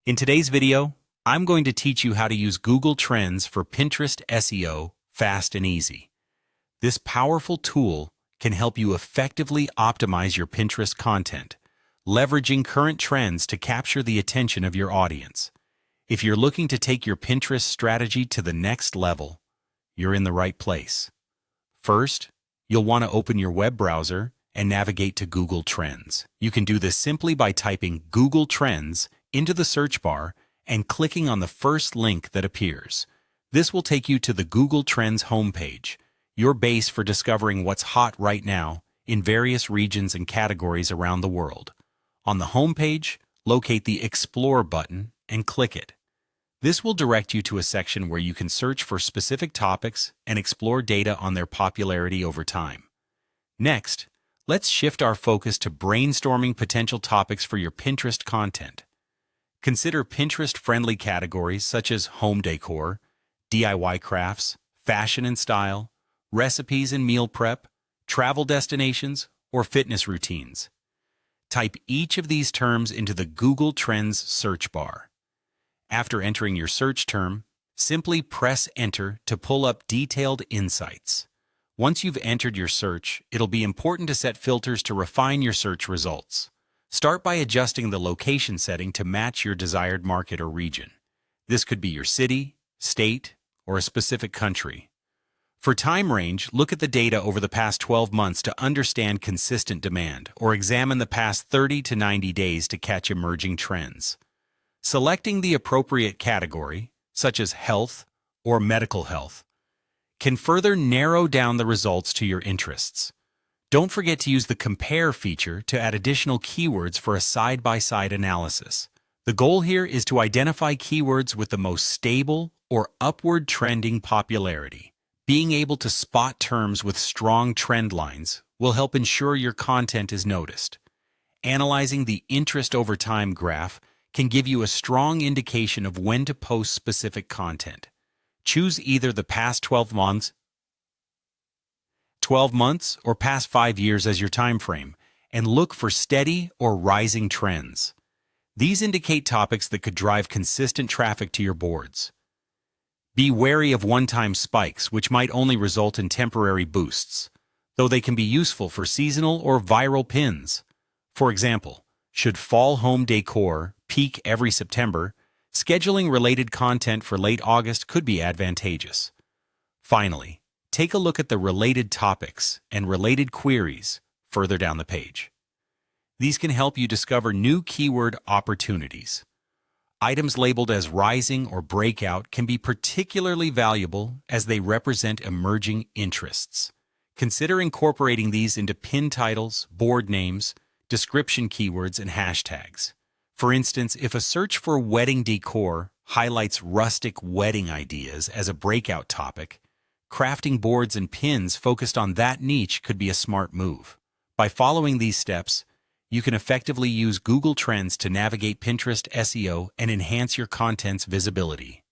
In today's video, I'm going to teach you how to use Google Trends for Pinterest SEO fast and easy. This powerful tool can help you effectively optimize your Pinterest content, leveraging current trends to capture the attention of your audience. If you're looking to take your Pinterest strategy to the next level, you're in the right place. First, you'll want to open your web browser and navigate to Google Trends. You can do this simply by typing Google Trends into the search bar and clicking on the first link that appears. This will take you to the Google Trends homepage, your base for discovering what's hot right now in various regions and categories around the world. On the homepage, locate the Explore button and click it. This will direct you to a section where you can search for specific topics and explore data on their popularity over time. Next, let's shift our focus to brainstorming potential topics for your Pinterest content. Consider Pinterest-friendly categories such as home decor, DIY crafts, fashion and style, recipes and meal prep, travel destinations, or fitness routines. Type each of these terms into the Google Trends search bar. After entering your search term, simply press Enter to pull up detailed insights. Once you've entered your search, it'll be important to set filters to refine your search results. Start by adjusting the location setting to match your desired market or region. This could be your city, state, or a specific country. For time range, look at the data over the past 12 months to understand consistent demand, or examine the past 30 to 90 days to catch emerging trends. Selecting the appropriate category, such as health or medical health, can further narrow down the results to your interests. Don't forget to use the Compare feature to add additional keywords for a side-by-side analysis. The goal here is to identify keywords with the most stable or upward trending popularity. Being able to spot terms with strong trend lines will help ensure your content is noticed. Analyzing the interest over time graph can give you a strong indication of when to post specific content. Choose either the past 12 months or past 5 years as your time frame, and look for steady or rising trends. These indicate topics that could drive consistent traffic to your boards. Be wary of one-time spikes, which might only result in temporary boosts, though they can be useful for seasonal or viral pins. For example, should fall home decor peak every September, scheduling related content for late August could be advantageous. Finally, take a look at the related topics and related queries further down the page. These can help you discover new keyword opportunities. Items labeled as rising or breakout can be particularly valuable as they represent emerging interests. Consider incorporating these into pin titles, board names, description keywords, and hashtags. For instance, if a search for wedding decor highlights rustic wedding ideas as a breakout topic, crafting boards and pins focused on that niche could be a smart move. By following these steps, you can effectively use Google Trends to navigate Pinterest SEO and enhance your content's visibility.